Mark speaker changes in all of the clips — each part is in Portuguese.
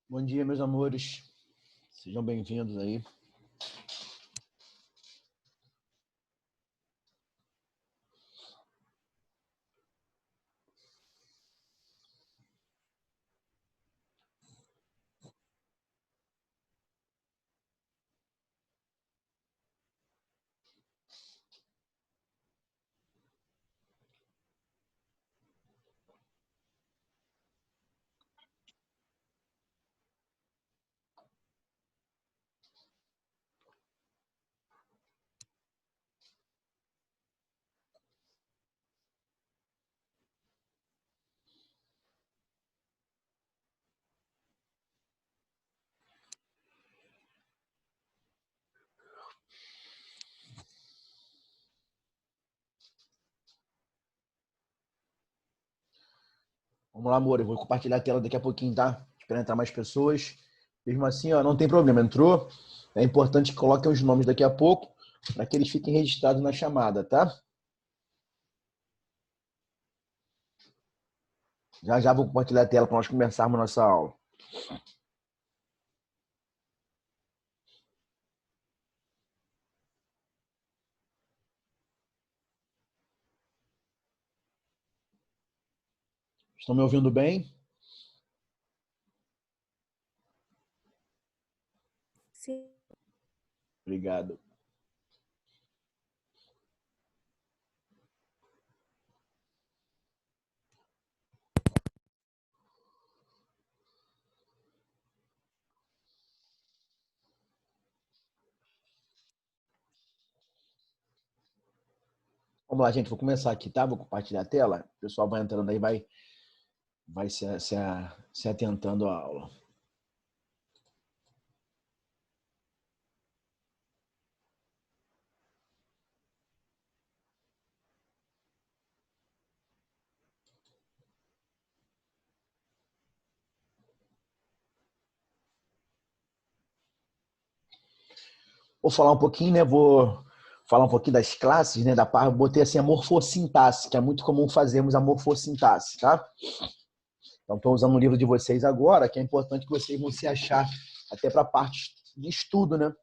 Speaker 1: Bom dia, meus amores. Sejam bem-vindos aí. Vamos lá, amor. Eu vou compartilhar a tela daqui a pouquinho, tá? Espero entrar mais pessoas. Mesmo assim, ó, não tem problema. Entrou? É importante que coloquem os nomes daqui a pouco para que eles fiquem registrados na chamada, tá? Já já vou compartilhar a tela para nós começarmos a nossa aula. Estão me ouvindo bem?
Speaker 2: Sim.
Speaker 1: Obrigado. Vamos lá, gente. Vou começar aqui, tá? Vou compartilhar a tela. O pessoal vai entrando aí, vai se atentando à aula. Vou falar um pouquinho, né? Vou falar um pouquinho das classes, né? Botei assim a morfossintaxe, que é muito comum fazermos a morfossintaxe, tá? Então, estou usando o livro de vocês agora, que é importante que vocês vão se achar até para a parte de estudo, né?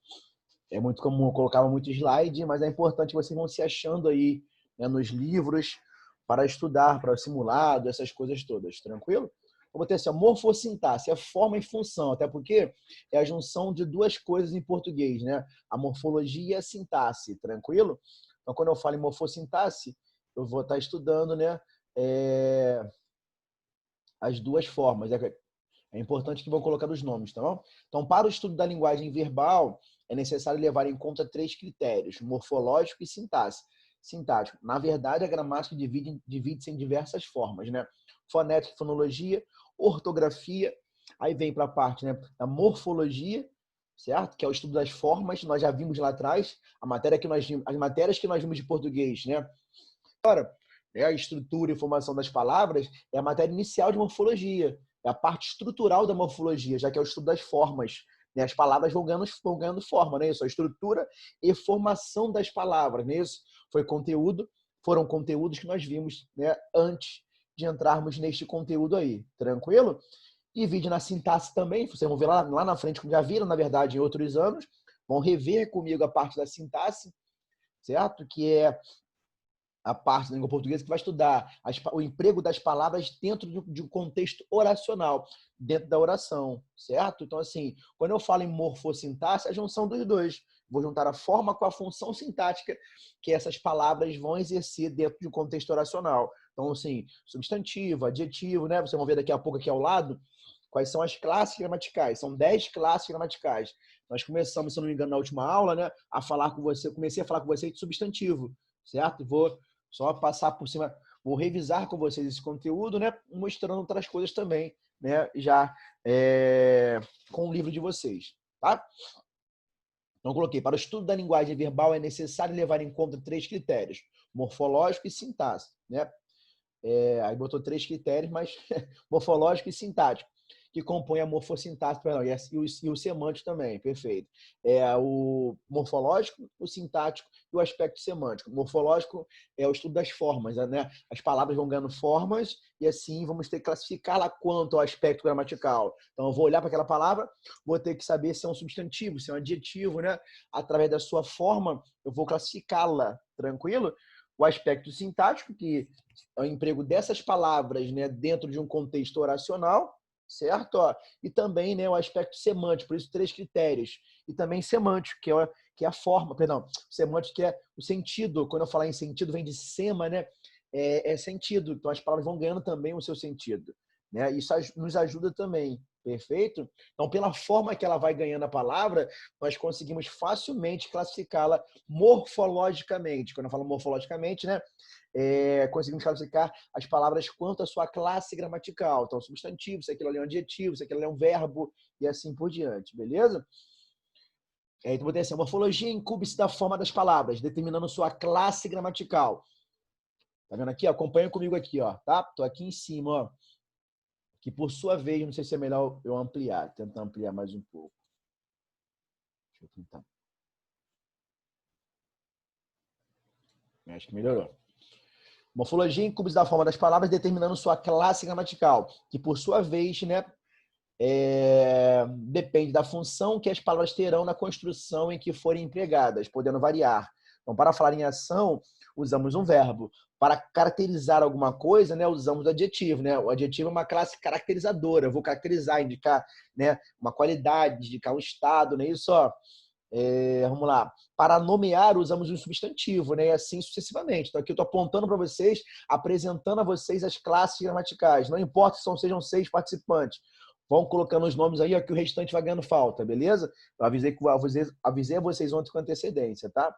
Speaker 1: É muito comum, eu colocava muito slide, mas é importante que vocês vão se achando aí, né, nos livros para estudar, para o simulado, essas coisas todas, tranquilo? Eu vou ter assim, a morfossintaxe, é forma e função, até porque é a junção de duas coisas em português, né? A morfologia e a sintaxe, tranquilo? Então, quando eu falo em morfossintaxe, eu vou estar estudando, né, as duas formas. É importante que vão colocar os nomes, tá bom? Então, para o estudo da linguagem verbal, é necessário levar em conta três critérios: morfológico e sintático. Na verdade, a gramática divide-se em diversas formas, né? Fonética e fonologia, ortografia, aí vem para a parte, né, da morfologia, certo? Que é o estudo das formas, nós já vimos lá atrás, as matérias que nós vimos de português, né? Agora, a estrutura e formação das palavras é a matéria inicial de morfologia, é a parte estrutural da morfologia, já que é o estudo das formas. Né? As palavras vão ganhando forma, não é isso? A estrutura e formação das palavras, não é isso? Foram conteúdos que nós vimos, né, antes de entrarmos neste conteúdo aí, tranquilo? E vídeo na sintaxe também, vocês vão ver lá na frente, como já viram, na verdade, em outros anos, vão rever comigo a parte da sintaxe, certo? Que é a parte da língua portuguesa que vai estudar o emprego das palavras dentro de um contexto oracional, dentro da oração, certo? Então, assim, quando eu falo em morfossintaxe, é a junção dos dois. Vou juntar a forma com a função sintática que essas palavras vão exercer dentro de um contexto oracional. Então, assim, substantivo, adjetivo, né? Vocês vão ver daqui a pouco aqui ao lado quais são as classes gramaticais. São 10 classes gramaticais. Nós começamos, se eu não me engano, na última aula, né, a falar com você, comecei a falar com você de substantivo, certo? Vou só passar por cima, vou revisar com vocês esse conteúdo, né? Mostrando outras coisas também, né? Já com o livro de vocês, tá? Então, coloquei, para o estudo da linguagem verbal é necessário levar em conta três critérios, morfológico e sintaxe, né? Aí botou três critérios, mas morfológico e sintático, que compõem a morfossintaxe, perdão, e o semântico também, perfeito. O morfológico, o sintático e o aspecto semântico. O morfológico é o estudo das formas, né? As palavras vão ganhando formas e assim vamos ter que classificá-la quanto ao aspecto gramatical. Então, eu vou olhar para aquela palavra, vou ter que saber se é um substantivo, se é um adjetivo, né? Através da sua forma, eu vou classificá-la, tranquilo? O aspecto sintático, que é o emprego dessas palavras, né, dentro de um contexto oracional, certo? E também, né, o aspecto semântico, por isso 3 critérios. E também semântico, que é a forma, perdão, semântico que é o sentido. Quando eu falar em sentido, vem de sema, né? É sentido. Então as palavras vão ganhando também o seu sentido, né? Isso nos ajuda também, perfeito? Então, pela forma que ela vai ganhando a palavra, nós conseguimos facilmente classificá-la morfologicamente. Quando eu falo morfologicamente, né? Conseguimos classificar as palavras quanto à sua classe gramatical. Então, substantivo, se aquilo ali é um adjetivo, se aquilo ali é um verbo, e assim por diante, beleza? Então, vou ter assim, a morfologia incube-se da forma das palavras, determinando sua classe gramatical. Tá vendo aqui? Acompanha comigo aqui, ó, tá? Tô aqui em cima, ó. Que por sua vez, não sei se é melhor eu ampliar, tentar ampliar mais um pouco. Deixa eu tentar. Acho que melhorou. Morfologia incube-se da forma das palavras, determinando sua classe gramatical, que por sua vez, né, depende da função que as palavras terão na construção em que forem empregadas, podendo variar. Então, para falar em ação, usamos um verbo. Para caracterizar alguma coisa, né, usamos o adjetivo. Né? O adjetivo é uma classe caracterizadora. Eu vou caracterizar, indicar, né, uma qualidade, indicar um estado, não é isso? Vamos lá. Para nomear, usamos um substantivo, né? E assim sucessivamente. Então, aqui eu estou apontando para vocês, apresentando a vocês as classes gramaticais. Não importa se sejam 6 participantes. Vão colocando os nomes aí, ó, que o restante vai ganhando falta, beleza? Eu avisei a vocês ontem com antecedência, tá?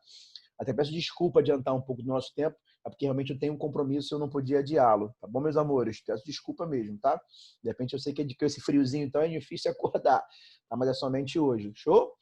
Speaker 1: Até peço desculpa adiantar um pouco do nosso tempo, é porque realmente eu tenho um compromisso e eu não podia adiá-lo, tá bom, meus amores? Peço desculpa mesmo, tá? De repente eu sei que esse friozinho então é difícil acordar, tá? Mas é somente hoje, show?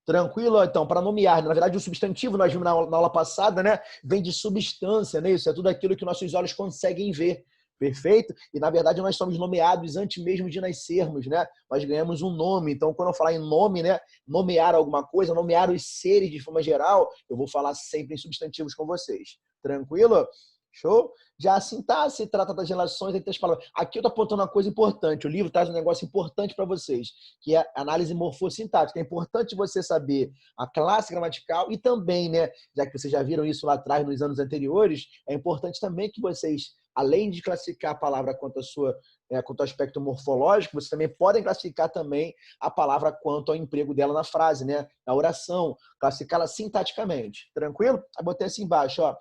Speaker 1: Tranquilo? Então, para nomear, na verdade, o substantivo, nós vimos na aula passada, né? Vem de substância, né? Isso é tudo aquilo que nossos olhos conseguem ver. Perfeito? E, na verdade, nós somos nomeados antes mesmo de nascermos, né? Nós ganhamos um nome. Então, quando eu falar em nome, né? Nomear alguma coisa, nomear os seres de forma geral, eu vou falar sempre em substantivos com vocês. Tranquilo? Show? Já a sintaxe trata das relações entre as palavras. Aqui eu estou apontando uma coisa importante. O livro traz um negócio importante para vocês, que é a análise morfossintática. É importante você saber a classe gramatical e também, né, já que vocês já viram isso lá atrás, nos anos anteriores, é importante também que vocês, além de classificar a palavra quanto ao aspecto morfológico, vocês também podem classificar também a palavra quanto ao emprego dela na frase, né, na oração, classificá-la sintaticamente. Tranquilo? Aí botei assim embaixo, ó.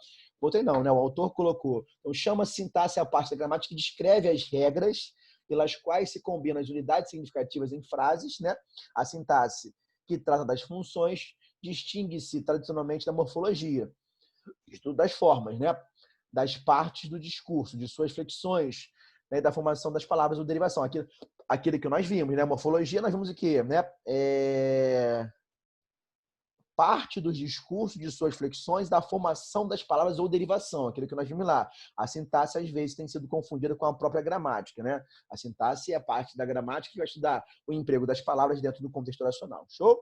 Speaker 1: Botei não, né? O autor colocou. Então, chama sintaxe a parte da gramática que descreve as regras pelas quais se combinam as unidades significativas em frases, né? A sintaxe, que trata das funções, distingue-se tradicionalmente da morfologia, estudo das formas, né? Das partes do discurso, de suas flexões, né? Da formação das palavras ou derivação. Aquilo que nós vimos, né? Morfologia, nós vimos o quê? Né? Parte dos discursos, de suas flexões, da formação das palavras ou derivação, aquilo que nós vimos lá. A sintaxe, às vezes, tem sido confundida com a própria gramática, né? A sintaxe é a parte da gramática que vai estudar o emprego das palavras dentro do contexto oracional. Show?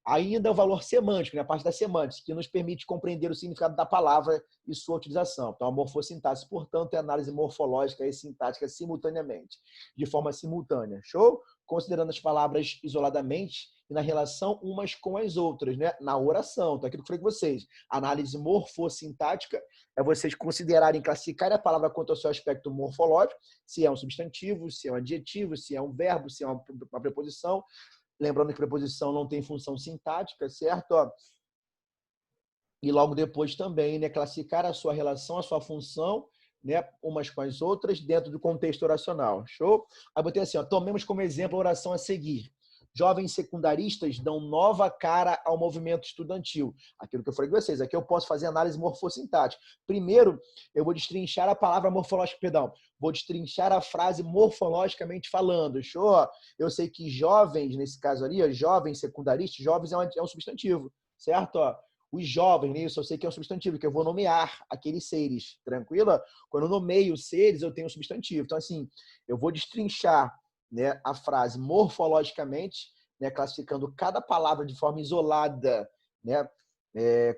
Speaker 1: Ainda o valor semântico, né? A parte da semântica, que nos permite compreender o significado da palavra e sua utilização. Então, a morfossintaxe, portanto, é análise morfológica e sintática simultaneamente, de forma simultânea. Show? Considerando as palavras isoladamente e na relação umas com as outras, né? Na oração. Então, aquilo que eu falei com vocês. Análise morfossintática é vocês considerarem, classificar a palavra quanto ao seu aspecto morfológico, se é um substantivo, se é um adjetivo, se é um verbo, se é uma preposição. Lembrando que preposição não tem função sintática, certo? E logo depois também, né, classificar a sua relação, a sua função, né, umas com as outras dentro do contexto oracional. Show? Aí botei assim, ó, tomemos como exemplo a oração a seguir. Jovens secundaristas dão nova cara ao movimento estudantil. Aquilo que eu falei com vocês. Aqui eu posso fazer análise morfossintática. Primeiro, eu vou destrinchar a palavra morfológica, perdão. Vou destrinchar a frase morfologicamente falando. Show? Eu sei que jovens, nesse caso ali, jovens secundaristas, jovens é um substantivo, certo? Os jovens, né? Isso eu sei que é um substantivo, que eu vou nomear aqueles seres, tranquila? Quando eu nomeio seres, eu tenho um substantivo. Então, assim, eu vou destrinchar, né, a frase morfologicamente, né, classificando cada palavra de forma isolada, né,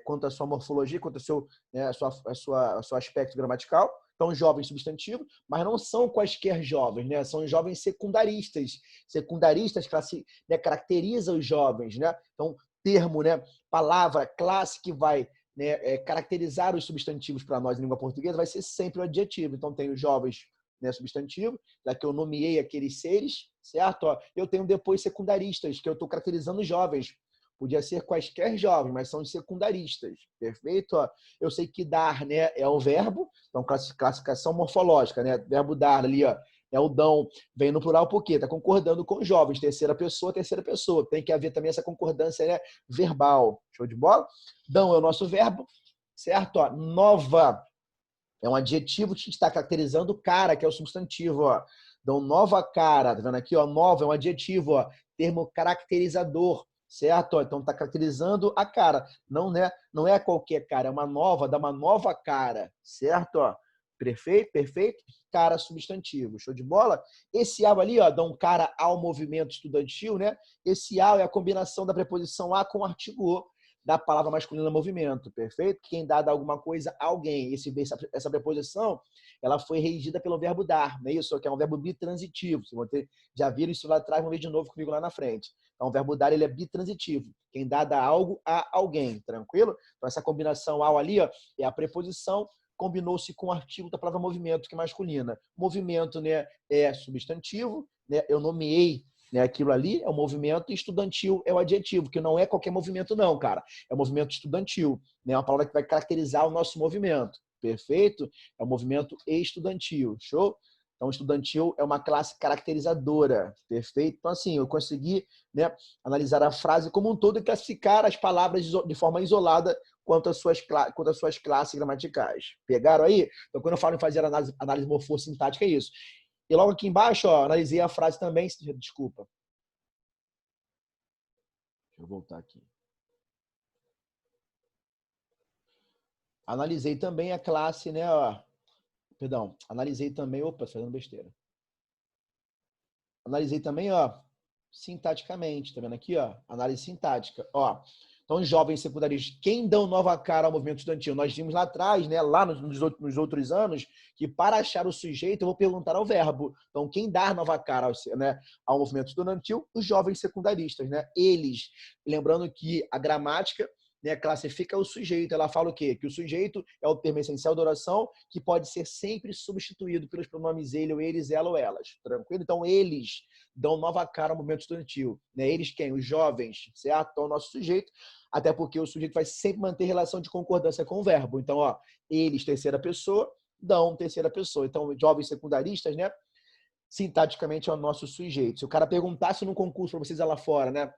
Speaker 1: quanto à sua morfologia, quanto ao seu, né, ao seu aspecto gramatical. Então, jovens substantivo, mas não são quaisquer jovens, né? São jovens secundaristas. Secundaristas né, caracteriza os jovens, né? Então, termo, né, palavra, classe que vai, né, caracterizar os substantivos para nós em língua portuguesa vai ser sempre o adjetivo. Então, tem os jovens, né, substantivo, já que eu nomeei aqueles seres, certo? Ó, eu tenho depois secundaristas, que eu estou caracterizando os jovens. Podia ser quaisquer jovens, mas são os secundaristas, perfeito? Ó, eu sei que dar, né, é o verbo, então classificação morfológica, né? Verbo dar ali, ó, é o dão, vem no plural porque está concordando com os jovens, terceira pessoa. Tem que haver também essa concordância, né, verbal. Show de bola? Dão é o nosso verbo, certo? Ó, nova é um adjetivo que está caracterizando o cara, que é o substantivo, ó. Então, nova cara, tá vendo aqui, ó? Nova é um adjetivo, ó, termo caracterizador, certo? Então, está caracterizando a cara. Não, né? Não é qualquer cara, é uma nova, dá uma nova cara, certo? Ó, perfeito, perfeito. Cara, substantivo, show de bola? Esse ao ali, ó, dá um cara ao movimento estudantil, né? Esse ao é a combinação da preposição a com o artigo o da palavra masculina movimento, perfeito? Quem dá alguma coisa a alguém. Essa preposição, ela foi regida pelo verbo dar, não é isso? Que é um verbo bitransitivo. Vocês já viram isso lá atrás, vão ver de novo comigo lá na frente. Então, o verbo dar, ele é bitransitivo. Quem dá algo a alguém, tranquilo? Então, essa combinação ao ali, ó, é a preposição, combinou-se com o artigo da palavra movimento, que é masculina. Movimento, né, é substantivo, né? Eu nomeei, né, aquilo ali é o movimento, estudantil é o adjetivo, que não é qualquer movimento não, cara. É o movimento estudantil, né? Uma palavra que vai caracterizar o nosso movimento. Perfeito? É o movimento estudantil. Show? Então, estudantil é uma classe caracterizadora. Perfeito? Então, assim, eu consegui, né, analisar a frase como um todo e classificar as palavras de forma isolada quanto às suas classes gramaticais. Pegaram aí? Então, quando eu falo em fazer análise morfossintática, é isso. E logo aqui embaixo, ó, analisei a frase também. Desculpa. Deixa eu voltar aqui. Analisei também a classe, né? Ó, perdão, analisei também. Opa, fazendo besteira. Analisei também, ó, sintaticamente, tá vendo aqui, ó? Análise sintática, ó. Então, jovens secundaristas, quem dão nova cara ao movimento estudantil? Nós vimos lá atrás, né, lá nos outros anos, que para achar o sujeito, eu vou perguntar ao verbo. Então, quem dá nova cara, né, ao movimento estudantil? Os jovens secundaristas, né? Eles, lembrando que a gramática, né, classifica o sujeito. Ela fala o quê? Que o sujeito é o termo essencial da oração que pode ser sempre substituído pelos pronomes ele, ou eles, ela ou elas. Tranquilo? Então, eles dão nova cara ao movimento estudantil. Né? Eles quem? Os jovens, certo? Então, o nosso sujeito, até porque o sujeito vai sempre manter relação de concordância com o verbo. Então, ó, eles, terceira pessoa, dão terceira pessoa. Então, jovens secundaristas, né? Sintaticamente é o nosso sujeito. Se o cara perguntasse no concurso para vocês lá fora, né?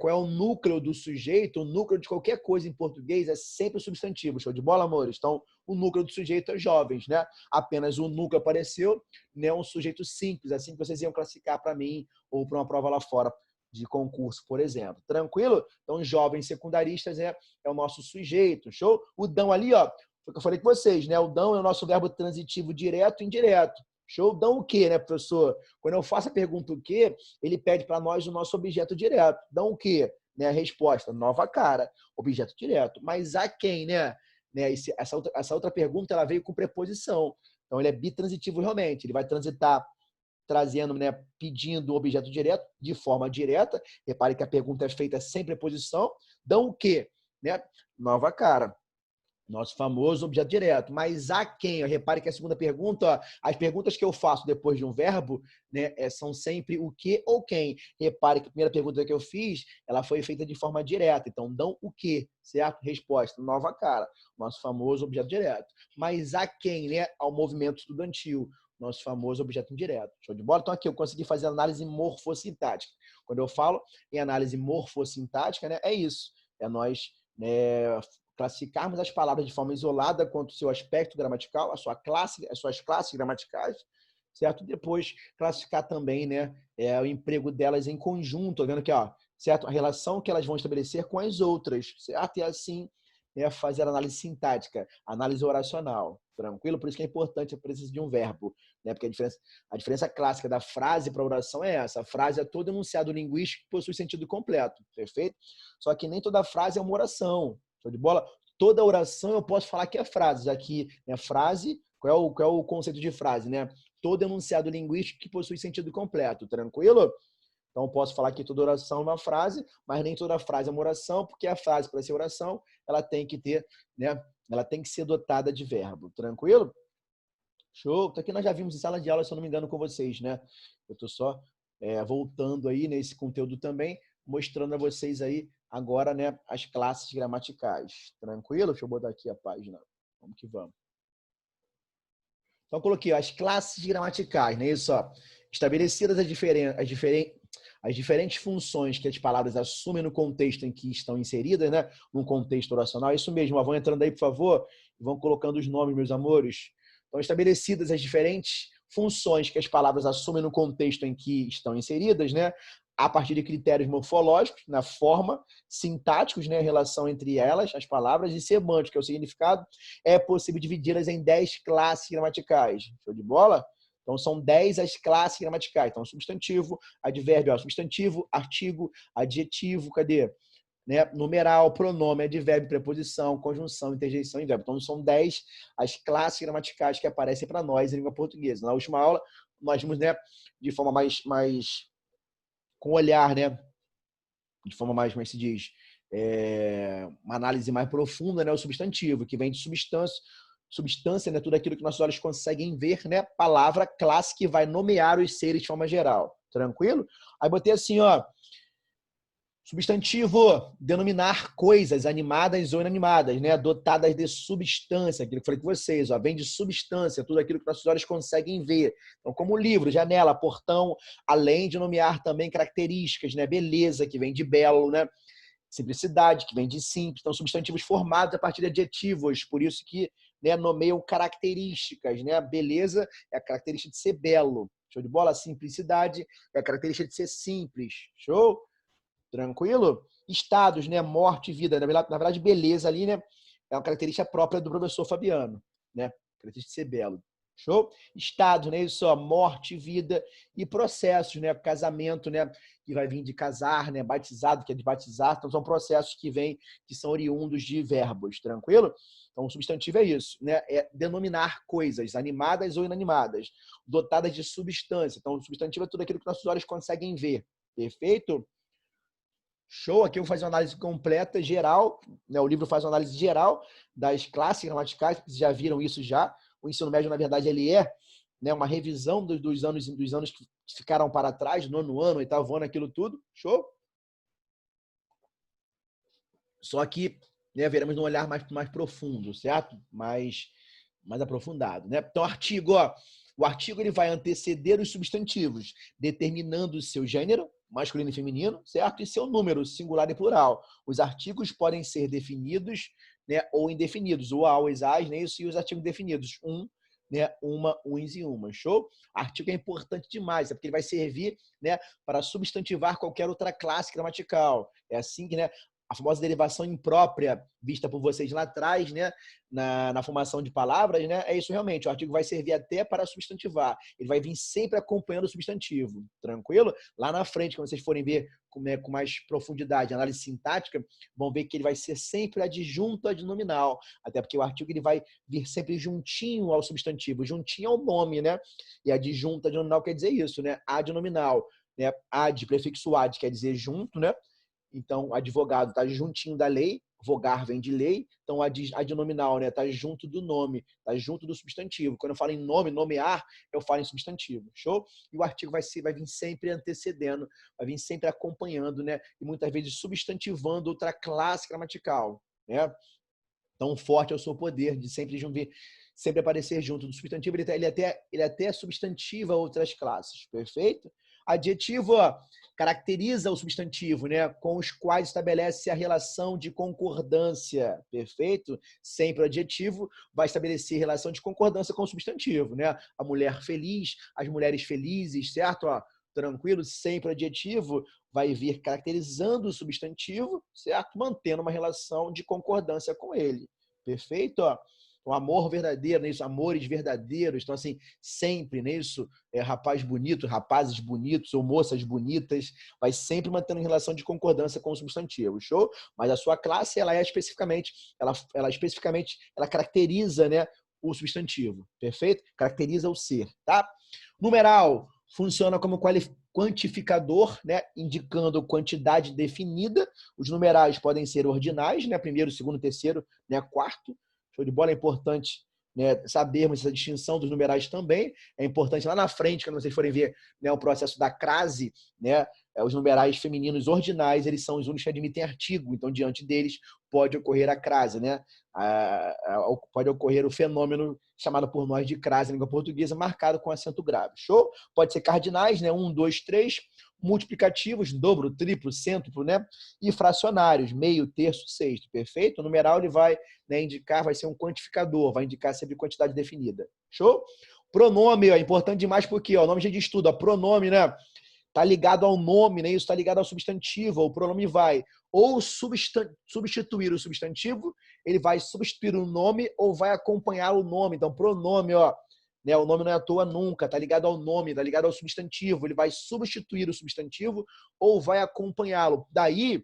Speaker 1: Qual é o núcleo do sujeito, o núcleo de qualquer coisa em português é sempre o substantivo. Show de bola, amores? Então, o núcleo do sujeito é jovens, né? Apenas o núcleo apareceu, né? Um sujeito simples, assim que vocês iam classificar para mim ou para uma prova lá fora de concurso, por exemplo. Tranquilo? Então, jovens secundaristas é o nosso sujeito. Show? O dão ali, ó, foi o que eu falei com vocês, né? O dão é o nosso verbo transitivo direto e indireto. Show? Dão o quê, né, professor? Quando eu faço a pergunta o quê, ele pede para nós o nosso objeto direto. Dão o quê? Né, a resposta, nova cara, objeto direto. Mas a quem, né? Essa outra pergunta ela veio com preposição. Então, ele é bitransitivo realmente. Ele vai transitar trazendo, né, pedindo o objeto direto de forma direta. Repare que a pergunta é feita sem preposição. Dão o quê? Né? Nova cara. Nosso famoso objeto direto. Mas a quem? Repare que a segunda pergunta, ó, as perguntas que eu faço depois de um verbo, né, são sempre o que ou quem. Repare que a primeira pergunta que eu fiz, ela foi feita de forma direta. Então, dão o que, certo? Resposta, nova cara. Nosso famoso objeto direto. Mas a quem, né? Ao movimento estudantil. Nosso famoso objeto indireto. Show de bola? Então, aqui eu consegui fazer análise morfossintática. Quando eu falo em análise morfossintática, né, é isso. É nós, né, classificarmos as palavras de forma isolada quanto ao seu aspecto gramatical, as suas classes gramaticais, certo? Depois classificar também, né, o emprego delas em conjunto, vendo que, ó, certo? A relação que elas vão estabelecer com as outras, certo? E assim né, fazer análise sintática, análise oracional. Tranquilo? Por isso que é importante a presença de um verbo, né? Porque a diferença clássica da frase para a oração é essa. A frase é todo enunciado linguístico que possui sentido completo, perfeito? Só que nem toda frase é uma oração. Show de bola? Toda oração eu posso falar que é frase, já que, né, frase, qual é o conceito de frase, né? Todo enunciado linguístico que possui sentido completo, tranquilo? Então, eu posso falar que toda oração é uma frase, mas nem toda frase é uma oração, porque a frase, para ser oração, ela tem que ter, né? Ela tem que ser dotada de verbo. Tranquilo? Show. Isso aqui nós já vimos em sala de aula, se eu não me engano, com vocês, né? Eu estou só voltando aí nesse conteúdo também, mostrando a vocês aí agora, né, as classes gramaticais. Tranquilo? Deixa eu botar aqui a página. Vamos que vamos. Então, eu coloquei as classes gramaticais, né? Isso, ó. Estabelecidas as diferentes funções que as palavras assumem no contexto em que estão inseridas, né? Num contexto oracional. Isso mesmo, ó. Vão entrando aí, por favor, e vão colocando os nomes, meus amores. Então, estabelecidas as diferentes funções que as palavras assumem no contexto em que estão inseridas, né? A partir de critérios morfológicos, na forma, sintáticos, né? A relação entre elas, as palavras, e semântico, que é o significado, é possível dividi-las em 10 classes gramaticais. Show de bola? Então, são 10 as classes gramaticais. Então, substantivo, advérbio, substantivo, artigo, adjetivo, cadê? Né? Numeral, pronome, advérbio, preposição, conjunção, interjeição e verbo. Então, são 10 as classes gramaticais que aparecem para nós em língua portuguesa. Na última aula, nós vimos, né, de forma mais com olhar, né? De forma mais, como é que se diz? Uma análise mais profunda, né? O substantivo, que vem de substância, né? Tudo aquilo que nossos olhos conseguem ver, né? Palavra, classe que vai nomear os seres de forma geral. Tranquilo? Aí botei assim, ó. Substantivo, denominar coisas animadas ou inanimadas, né? Dotadas de substância, aquilo que eu falei com vocês, ó, vem de substância, tudo aquilo que nossos olhos conseguem ver. Então, como livro, janela, portão, além de nomear também características, né? Beleza, que vem de belo, né? Simplicidade, que vem de simples. Então, substantivos formados a partir de adjetivos, por isso que, né, nomeiam características, né? Beleza é a característica de ser belo. Show de bola? Simplicidade é a característica de ser simples. Show? Tranquilo? Estados, né? Morte e vida. Na verdade, beleza ali, né? É uma característica própria do professor Fabiano, né? Característica de ser belo. Show? Estados, né? Isso, ó, morte, vida e processos, né? Casamento, né? Que vai vir de casar, né? Batizado, que é de batizar. Então, são processos que são oriundos de verbos, tranquilo? Então, o substantivo é isso, né? É denominar coisas, animadas ou inanimadas, dotadas de substância. Então, o substantivo é tudo aquilo que nossos olhos conseguem ver. Perfeito? Show, aqui eu vou fazer uma análise completa, geral, né? O livro faz uma análise geral das classes gramaticais, vocês já viram isso já. O ensino médio, na verdade, ele é, né, uma revisão dos anos que ficaram para trás, nono ano, oitavo ano, aquilo tudo. Show? Só que, né, veremos num olhar mais profundo, certo? Mais aprofundado, né? Então, artigo, ó, o artigo ele vai anteceder os substantivos, determinando o seu gênero, masculino e feminino, certo? E seu número, singular e plural. Os artigos podem ser definidos, né, ou indefinidos, o a, os as, né, isso, e os artigos definidos, né, uma, uns e uma. Show? Artigo é importante demais, é porque ele vai servir, né, para substantivar qualquer outra classe gramatical. É assim que, né, a famosa derivação imprópria vista por vocês lá atrás, né, na formação de palavras, né, é isso realmente. O artigo vai servir até para substantivar. Ele vai vir sempre acompanhando o substantivo. Tranquilo? Lá na frente, quando vocês forem ver com mais profundidade, análise sintática, vão ver que ele vai ser sempre adjunto adnominal. Até porque o artigo ele vai vir sempre juntinho ao substantivo. Juntinho ao nome, né? E adjunto adnominal quer dizer isso, né? Adnominal, né? Ad, prefixo ad, quer dizer junto, né? Então, advogado está juntinho da lei, vogar vem de lei, então adnominal, né? Está junto do nome, está junto do substantivo. Quando eu falo em nome, nomear, eu falo em substantivo, show? E o artigo vai vir sempre antecedendo, vai vir sempre acompanhando, né? E muitas vezes substantivando outra classe gramatical, né? Tão forte é o seu poder de sempre aparecer junto do substantivo, ele até substantiva outras classes, perfeito? Adjetivo, ó, caracteriza o substantivo, né, com os quais estabelece a relação de concordância, perfeito? Sempre o adjetivo vai estabelecer relação de concordância com o substantivo, né? A mulher feliz, as mulheres felizes, certo? Ó, Tranquilo? Sempre o adjetivo vai vir caracterizando o substantivo, certo? Mantendo uma relação de concordância com ele. Perfeito? Ó, o amor verdadeiro, né? Isso, amores verdadeiros. Então, assim, sempre, né? Isso, rapaz bonito, rapazes bonitos ou moças bonitas, vai sempre mantendo relação de concordância com o substantivo. Show? Mas a sua classe, ela é especificamente, ela caracteriza, né, o substantivo. Perfeito? Caracteriza o ser, tá? Numeral funciona como quantificador, né, indicando quantidade definida. Os numerais podem ser ordinais, né, primeiro, segundo, terceiro, né, quarto. Show de bola, é importante, né, sabermos essa distinção dos numerais também. É importante lá na frente, quando vocês forem ver, né, o processo da crase, né, os numerais femininos ordinais, eles são os únicos que admitem artigo. Então, diante deles, pode ocorrer a crase, né? Pode ocorrer o fenômeno chamado por nós de crase na língua portuguesa, marcado com acento grave. Show? Pode ser cardinais, né? 1, 2, 3. Multiplicativos, dobro, triplo, cêntuplo, né? E fracionários, meio, terço, sexto. Perfeito? O numeral ele vai, né, indicar, vai ser um quantificador, vai indicar sempre quantidade definida. Show? Pronome, ó, é importante demais porque, ó, nome de estudo, ó, pronome, né? Está ligado ao nome, né? Isso está ligado ao substantivo. O pronome vai ou substituir o substantivo, ele vai substituir o nome ou vai acompanhar o nome. Então, pronome, ó, né? O nome não é à toa nunca, está ligado ao nome, está ligado ao substantivo. Ele vai substituir o substantivo ou vai acompanhá-lo. Daí,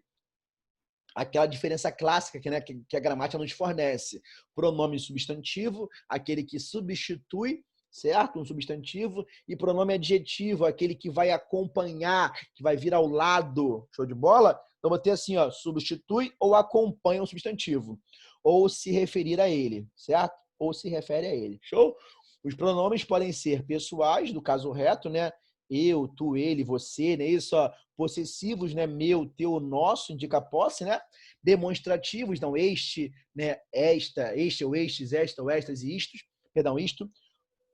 Speaker 1: aquela diferença clássica que, né, que a gramática nos fornece. Pronome substantivo, aquele que substitui, certo? Um substantivo. E pronome adjetivo, aquele que vai acompanhar, que vai vir ao lado. Show de bola? Então, vou ter assim, ó, substitui ou acompanha um substantivo. Ou se referir a ele, certo? Ou se refere a ele. Show? Os pronomes podem ser pessoais, do caso reto, né? Eu, tu, ele, você, né? Isso, ó, possessivos, né? Meu, teu, nosso, indica posse, né? Demonstrativos, então, este, né? Esta, este ou estes, esta ou estas e istos, perdão, isto,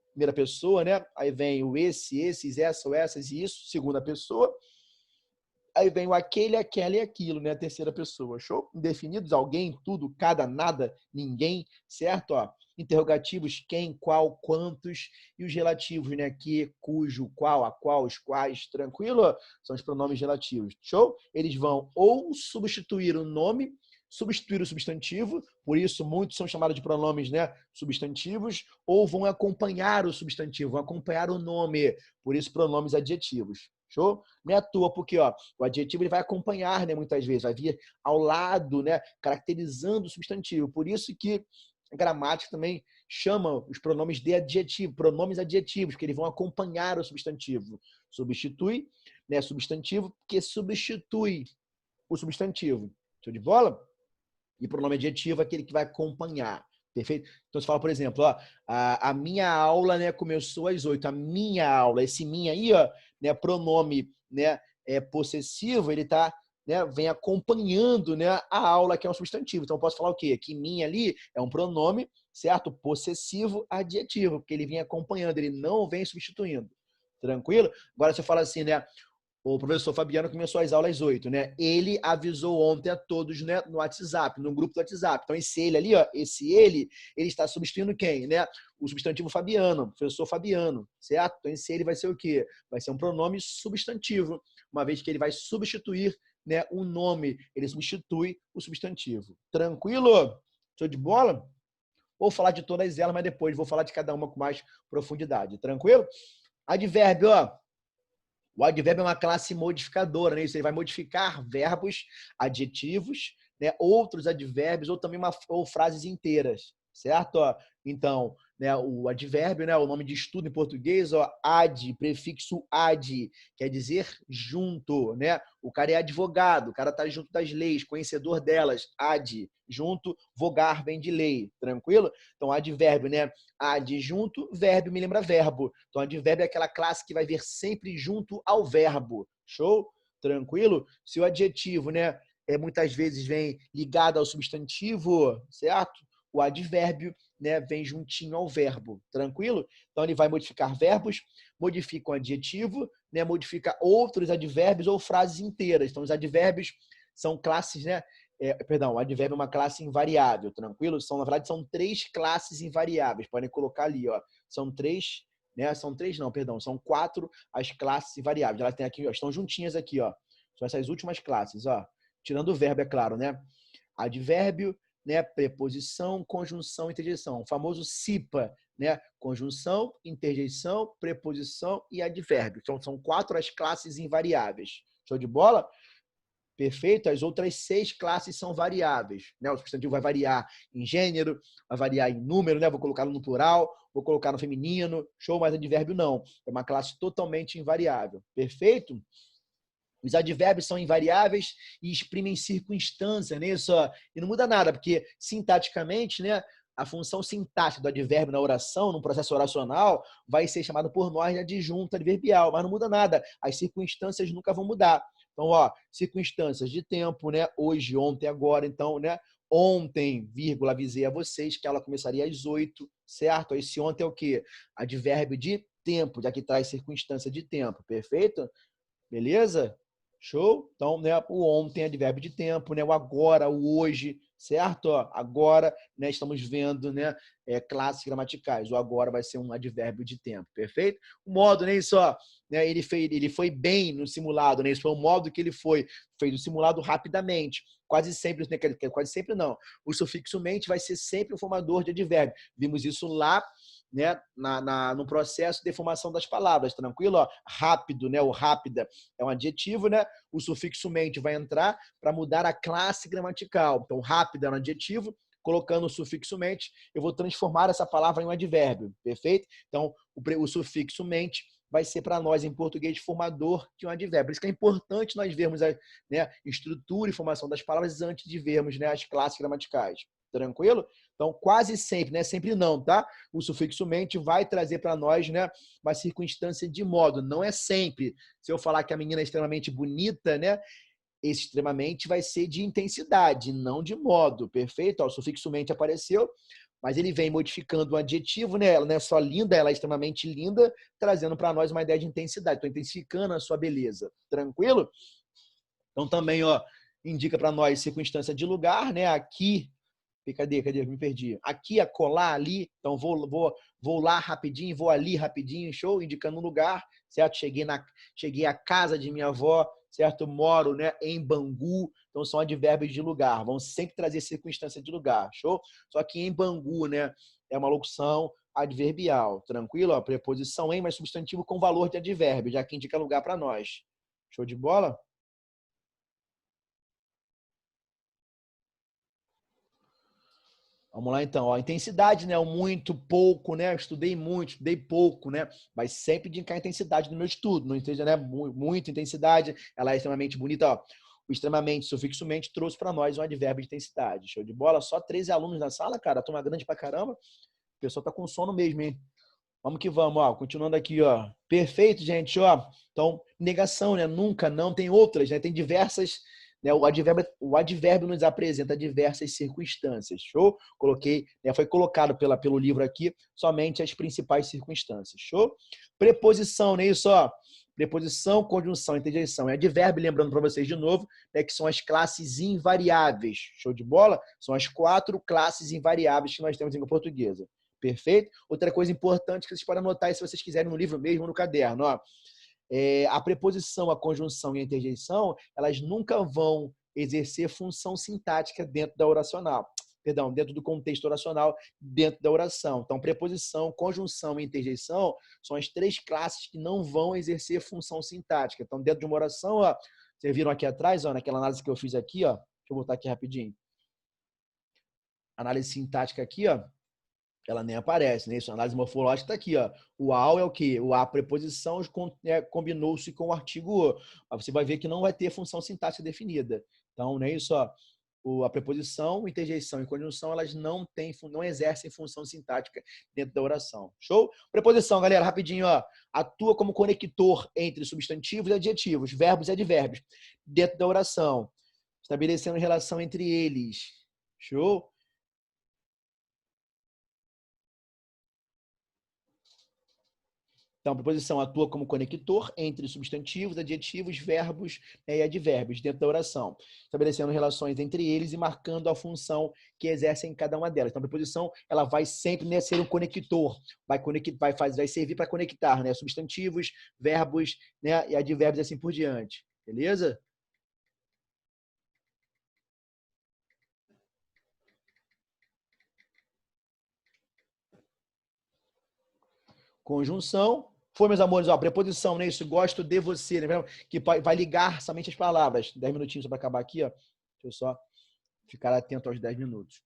Speaker 1: primeira pessoa, né? Aí vem o esse, esses, essa ou essas e isso, segunda pessoa. Aí vem o aquele, aquela e aquilo, né? Terceira pessoa. Show? Indefinidos, alguém, tudo, cada, nada, ninguém, certo? Ó, interrogativos, quem, qual, quantos. E os relativos, né? Que, cujo, qual, a qual, os quais, tranquilo? São os pronomes relativos. Show? Eles vão ou substituir o nome, substituir o substantivo, por isso muitos são chamados de pronomes, né, substantivos, ou vão acompanhar o substantivo, vão acompanhar o nome, por isso pronomes adjetivos. Show? Não é à toa, porque ó, o adjetivo ele vai acompanhar, né, muitas vezes, vai vir ao lado, né, caracterizando o substantivo. Por isso que a gramática também chama os pronomes de adjetivo, pronomes adjetivos, que eles vão acompanhar o substantivo. Substitui, né, substantivo, que substitui o substantivo. Show de bola? E pronome adjetivo é aquele que vai acompanhar. Perfeito? Então, você fala, por exemplo, ó, a minha aula, né, começou às 8. A minha aula, esse minha aí, ó, né, pronome, né, possessivo, ele tá, né, vem acompanhando, né, a aula, que é um substantivo. Então, eu posso falar o quê? Que minha ali é um pronome, certo? Possessivo adjetivo, porque ele vem acompanhando, ele não vem substituindo. Tranquilo? Agora, você fala assim, né? O professor Fabiano começou as aulas às 8, né? Ele avisou ontem a todos, né, no WhatsApp, no grupo do WhatsApp. Então, esse ele ali, ó, ele está substituindo quem, né? O substantivo Fabiano, professor Fabiano, certo? Então, esse ele vai ser o quê? Vai ser um pronome substantivo, uma vez que ele vai substituir, né, um nome, ele substitui o substantivo. Tranquilo? Show de bola? Vou falar de todas elas, mas depois vou falar de cada uma com mais profundidade. Tranquilo? Advérbio, ó. O advérbio é uma classe modificadora, né? Isso ele vai modificar verbos, adjetivos, né? Outros advérbios ou também ou frases inteiras, certo? Ó, então, né, o advérbio, né, o nome de estudo em português, ó, ad, prefixo ad, quer dizer junto, né? O cara é advogado, o cara está junto das leis, conhecedor delas, ad, junto, vogar vem de lei, tranquilo? Então, advérbio, né? Adjunto, verbo, me lembra verbo. Então, advérbio é aquela classe que vai vir sempre junto ao verbo. Show? Tranquilo? Se o adjetivo, né, muitas vezes vem ligado ao substantivo, certo? O advérbio, né, vem juntinho ao verbo. Tranquilo? Então, ele vai modificar verbos, modifica o adjetivo, né, modifica outros advérbios ou frases inteiras. Então, os advérbios são classes, né? O advérbio é uma classe invariável, tranquilo? Na verdade, são 3 classes invariáveis. Podem colocar ali, ó. São 3 né? São 3 não, perdão, são 4 as classes invariáveis. Elas têm aqui, ó, estão juntinhas aqui, ó. São essas últimas classes, ó. Tirando o verbo, é claro, né? Advérbio, né? Preposição, conjunção, interjeição. O famoso CIPA, né? Conjunção, interjeição, preposição e advérbio. Então, são 4 as classes invariáveis. Show de bola? Perfeito? As outras 6 classes são variáveis, né? O substantivo vai variar em gênero, vai variar em número, né? Vou colocá-lo no plural, vou colocar no feminino, show, mas advérbio não. É uma classe totalmente invariável. Perfeito? Os advérbios são invariáveis e exprimem circunstância, né? Isso, e não muda nada, porque sintaticamente, né? A função sintática do advérbio na oração, no processo oracional, vai ser chamado por nós de adjunto adverbial, mas não muda nada. As circunstâncias nunca vão mudar. Então, ó, circunstâncias de tempo, né? Hoje, ontem, agora. Então, né? Ontem, vírgula, avisei a vocês que ela começaria às 8, certo? Esse ontem é o quê? Advérbio de tempo, já que traz circunstância de tempo, perfeito? Beleza? Show? Então, né, o ontem é advérbio de tempo, né, o agora, o hoje, certo? Ó, agora, né, estamos vendo, né, classes gramaticais. O agora vai ser um advérbio de tempo, perfeito? O modo, né, isso, ó, né, ele foi bem no simulado, né, isso foi o modo que ele foi, fez o simulado rapidamente. Quase sempre, né, quase sempre não. O sufixo mente vai ser sempre o formador de advérbio. Vimos isso lá, né, no processo de formação das palavras, tranquilo? Ó, rápido, né, o rápida é um adjetivo, né? O sufixo mente vai entrar para mudar a classe gramatical. Então, rápida é um adjetivo, colocando o sufixo mente, eu vou transformar essa palavra em um advérbio, perfeito? Então, o sufixo mente vai ser para nós, em português, formador de um advérbio. Por isso que é importante nós vermos a, né, estrutura e formação das palavras antes de vermos, né, as classes gramaticais. Tranquilo? Então, quase sempre, né? Sempre não, tá? O sufixo mente vai trazer para nós, né, uma circunstância de modo. Não é sempre. Se eu falar que a menina é extremamente bonita, né? Esse extremamente vai ser de intensidade, não de modo. Perfeito? Ó, o sufixo mente apareceu, mas ele vem modificando o adjetivo, né? Ela não é só linda, ela é extremamente linda, trazendo para nós uma ideia de intensidade. Estou intensificando a sua beleza. Tranquilo? Então, também, ó, indica para nós circunstância de lugar, né? Aqui. Cadê? Me perdi. Aqui, acolá, ali. Então, vou lá rapidinho, vou ali rapidinho, show? Indicando um lugar, certo? Cheguei à casa de minha avó, certo? Moro, né, em Bangu. Então, são advérbios de lugar. Vão sempre trazer circunstância de lugar, show? Só que em Bangu, né, é uma locução adverbial. Tranquilo? Ó, preposição em, mas substantivo com valor de advérbio, já que indica lugar para nós. Show de bola? Vamos lá então, ó, intensidade, né? O muito, pouco, né? Eu estudei muito, estudei pouco, né? Mas sempre indicar a intensidade no meu estudo, não esteja, né? Muita intensidade, ela é extremamente bonita, ó. O extremamente, sufixo mente, trouxe para nós um advérbio de intensidade. Show de bola? Só 13 alunos na sala, cara, turma grande pra caramba. O pessoal tá com sono mesmo, hein? Vamos que vamos, ó. Continuando aqui, ó. Perfeito, gente, ó. Então, negação, né? Nunca, não, tem outras, né? Tem diversas, né? O advérbio nos apresenta diversas circunstâncias. Show? Coloquei, né? Foi colocado pelo livro aqui somente as principais circunstâncias. Show? Preposição, né? Isso, ó. Preposição, conjunção, interjeição. É advérbio, lembrando para vocês de novo, né, que são as classes invariáveis. Show de bola? São as 4 classes invariáveis que nós temos em língua portuguesa. Perfeito? Outra coisa importante que vocês podem anotar, se vocês quiserem, no livro mesmo, no caderno. Ó, a preposição, a conjunção e a interjeição, elas nunca vão exercer função sintática dentro da oracional. Perdão, dentro do contexto oracional, dentro da oração. Então, preposição, conjunção e interjeição são as 3 classes que não vão exercer função sintática. Então, dentro de uma oração, ó, vocês viram aqui atrás, ó, naquela análise que eu fiz aqui, ó, deixa eu voltar aqui rapidinho. Análise sintática aqui, ó, ela nem aparece, né? Isso, a análise morfológica está aqui, ó. O ao é o quê? O a preposição combinou-se com o artigo o. Aí você vai ver que não vai ter função sintática definida. Então, não é isso, ó. A preposição, interjeição e conjunção, elas não exercem função sintática dentro da oração. Show? Preposição, galera, rapidinho, ó. Atua como conector entre substantivos e adjetivos, verbos e advérbios, dentro da oração, estabelecendo relação entre eles. Show? Então, a preposição atua como conector entre substantivos, adjetivos, verbos, né, e advérbios dentro da oração, estabelecendo relações entre eles e marcando a função que exercem em cada uma delas. Então, a preposição ela vai sempre, né, ser um conector, vai servir para conectar, né, substantivos, verbos, né, e advérbios assim por diante. Beleza? Conjunção. Foi, meus amores, ó, preposição, né? Isso, gosto de você, né? Que vai ligar somente as palavras. 10 minutinhos para acabar aqui, ó. Deixa eu só ficar atento aos 10 minutos.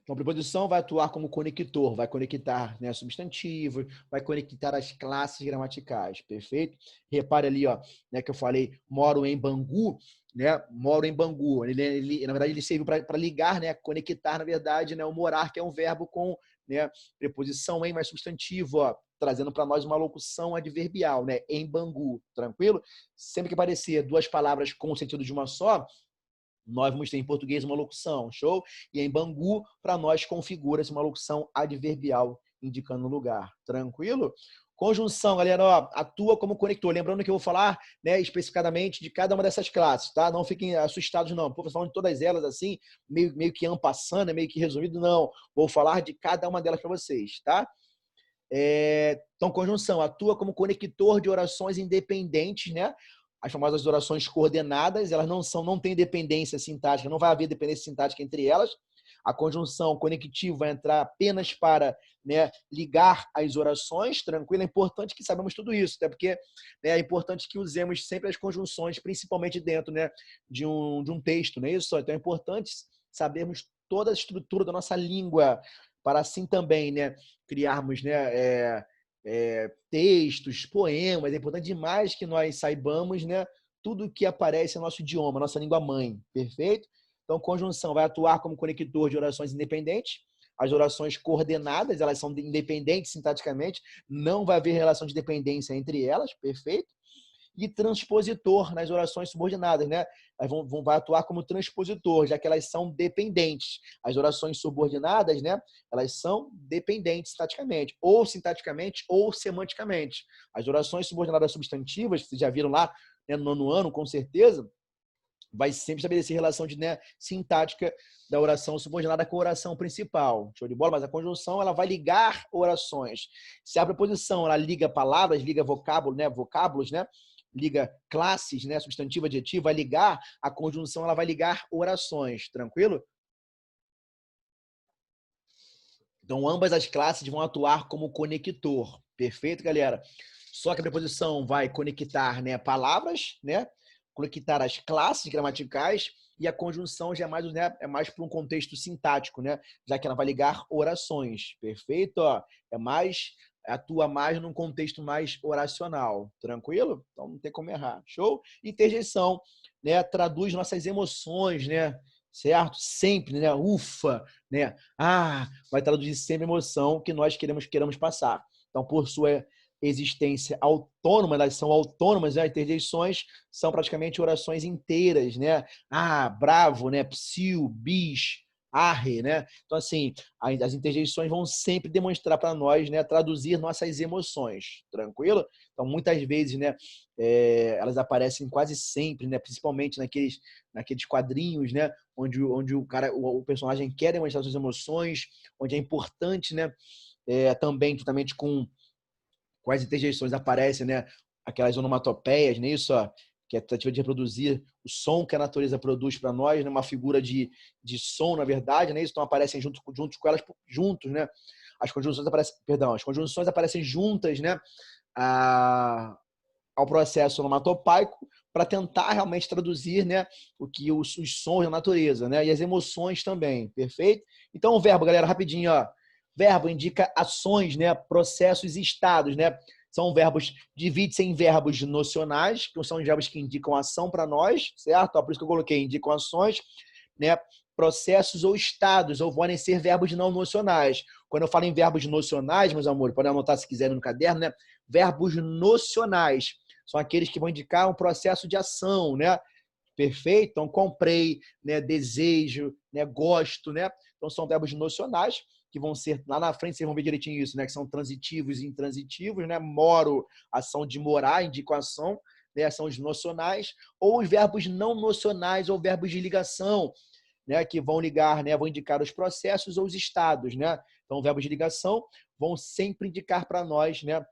Speaker 1: Então, a preposição vai atuar como conector, vai conectar, né, substantivos, vai conectar as classes gramaticais, perfeito? Repare ali, ó, né, que eu falei, moro em Bangu, né? Moro em Bangu. Na verdade, ele serviu para ligar, né, conectar, na verdade, né, o morar, que é um verbo com, né, preposição em mais substantivo, ó, trazendo para nós uma locução adverbial, né, em Bangu, tranquilo? Sempre que aparecer duas palavras com o sentido de uma só, nós vamos ter em português uma locução, show? E em Bangu, para nós, configura-se uma locução adverbial, indicando o lugar. Tranquilo? Conjunção, galera, ó, atua como conector. Lembrando que eu vou falar, né, especificadamente de cada uma dessas classes, tá? Não fiquem assustados, não. Pô, falando de todas elas assim, meio que en passant, meio que resumido, não. Vou falar de cada uma delas para vocês, tá? Então, conjunção atua como conector de orações independentes, né? As famosas orações coordenadas, elas não têm dependência sintática, não vai haver dependência sintática entre elas. A conjunção conectiva vai entrar apenas para, né, ligar as orações, tranquilo? É importante que saibamos tudo isso, até porque, né, é importante que usemos sempre as conjunções, principalmente dentro, né, de um texto, não é isso? Então é importante sabermos toda a estrutura da nossa língua, para assim também, né, criarmos, né, textos, poemas. É importante demais que nós saibamos, né, tudo que aparece no nosso idioma, nossa língua mãe, perfeito? Então, conjunção vai atuar como conector de orações independentes. As orações coordenadas, elas são independentes sintaticamente, não vai haver relação de dependência entre elas, perfeito? E transpositor nas orações subordinadas, né? Elas vai atuar como transpositor, já que elas são dependentes. As orações subordinadas, né? Elas são dependentes sintaticamente ou semanticamente. As orações subordinadas substantivas, vocês já viram lá, né, no nono ano, com certeza, vai sempre estabelecer relação de, né, sintática da oração subordinada com a oração principal. Show de bola? Mas a conjunção ela vai ligar orações. Se a preposição ela liga palavras, liga vocábulos, né? Liga classes, né? Substantivo, adjetivo, vai ligar, a conjunção ela vai ligar orações. Tranquilo? Então, ambas as classes vão atuar como conector. Perfeito, galera? Só que a preposição vai conectar, né, palavras, né? Conectar as classes gramaticais, e a conjunção já é mais, né, para um contexto sintático, né? Já que ela vai ligar orações. Perfeito? Ó, atua mais num contexto mais oracional. Tranquilo? Então não tem como errar. Show? Interjeição, né? Traduz nossas emoções, né? Certo? Sempre, né? Ufa, né? Vai traduzir sempre a emoção que nós queremos passar. Então, por sua existência autônoma, elas são autônomas, né? As interjeições são praticamente orações inteiras, né? Bravo, né? Psiu, bis, arre, né? Então, assim, as interjeições vão sempre demonstrar para nós, né? Traduzir nossas emoções, tranquilo? Então, muitas vezes, né? Elas aparecem quase sempre, né? Principalmente naqueles quadrinhos, né? Onde o personagem quer demonstrar suas emoções, onde é importante, né? Também, juntamente com as interjeições aparecem, né, aquelas onomatopeias, né, isso, ó, que é a tentativa de reproduzir o som que a natureza produz para nós, né, uma figura de som, na verdade, né, isso, então aparecem juntos com elas, juntos, né, as conjunções aparecem juntas, né, ao processo onomatopaico para tentar realmente traduzir, né, os sons da natureza, né, e as emoções também, perfeito? Então, o verbo, galera, rapidinho, ó. Verbo indica ações, né, processos e estados, né? São verbos, divide-se em verbos nocionais, que são os verbos que indicam ação para nós, certo? Por isso que eu coloquei, indicam ações, né? Processos ou estados, ou podem ser verbos não nocionais. Quando eu falo em verbos nocionais, meus amores, podem anotar se quiserem no caderno, né? Verbos nocionais são aqueles que vão indicar um processo de ação, né? Perfeito? Então, comprei, né? Desejo, né? Gosto, né? Então, são verbos nocionais, que vão ser, lá na frente vocês vão ver direitinho isso, né? Que são transitivos e intransitivos, né? Moro, ação de morar, indicação, né? São os nocionais, ou os verbos não nocionais, ou verbos de ligação, né? Que vão ligar, né? Vão indicar os processos ou os estados, né? Então, verbos de ligação vão sempre indicar para nós, né?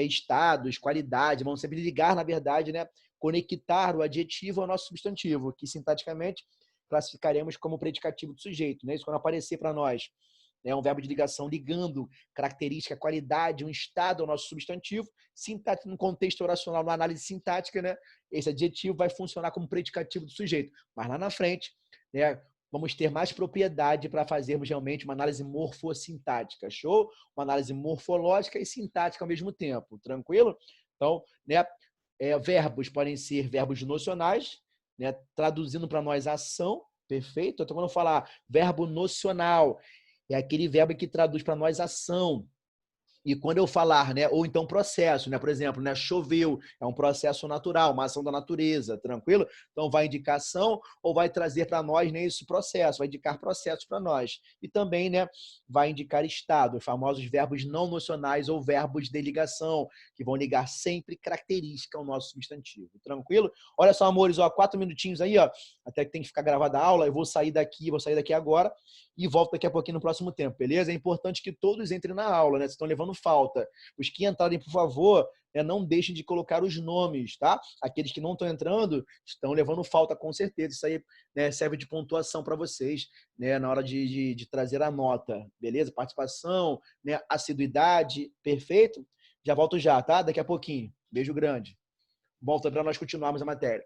Speaker 1: Estados, qualidade, vão sempre ligar, na verdade, né? Conectar o adjetivo ao nosso substantivo, que sintaticamente classificaremos como predicativo do sujeito, né? Isso quando aparecer para nós, né? Um verbo de ligação ligando característica, qualidade, um estado ao nosso substantivo, no contexto oracional, na análise sintática, né? Esse adjetivo vai funcionar como predicativo do sujeito. Mas lá na frente, né? Vamos ter mais propriedade para fazermos realmente uma análise morfossintática, show? Uma análise morfológica e sintática ao mesmo tempo, tranquilo? Então, né? Verbos podem ser verbos nocionais, né? Traduzindo para nós ação, perfeito? Então, quando eu falar verbo nocional, é aquele verbo que traduz para nós ação. E quando eu falar, né, ou então processo, né, por exemplo, né, choveu, é um processo natural, uma ação da natureza, tranquilo? Então vai indicar ação ou vai trazer para nós, né, esse processo, vai indicar processos para nós. E também, né, vai indicar estado, os famosos verbos não nocionais ou verbos de ligação, que vão ligar sempre característica ao nosso substantivo, tranquilo? Olha só, amores, ó, 4 minutinhos aí, ó, até que tem que ficar gravada a aula, eu vou sair daqui agora e volto daqui a pouquinho no próximo tempo, beleza? É importante que todos entrem na aula, né? Vocês estão levando falta. Os que entrarem, por favor, né, não deixem de colocar os nomes, tá? Aqueles que não estão entrando estão levando falta, com certeza. Isso aí, né, serve de pontuação para vocês, né, na hora de trazer a nota, beleza? Participação, né, assiduidade, perfeito? Já volto já, tá? Daqui a pouquinho. Beijo grande. Volta para nós continuarmos a matéria.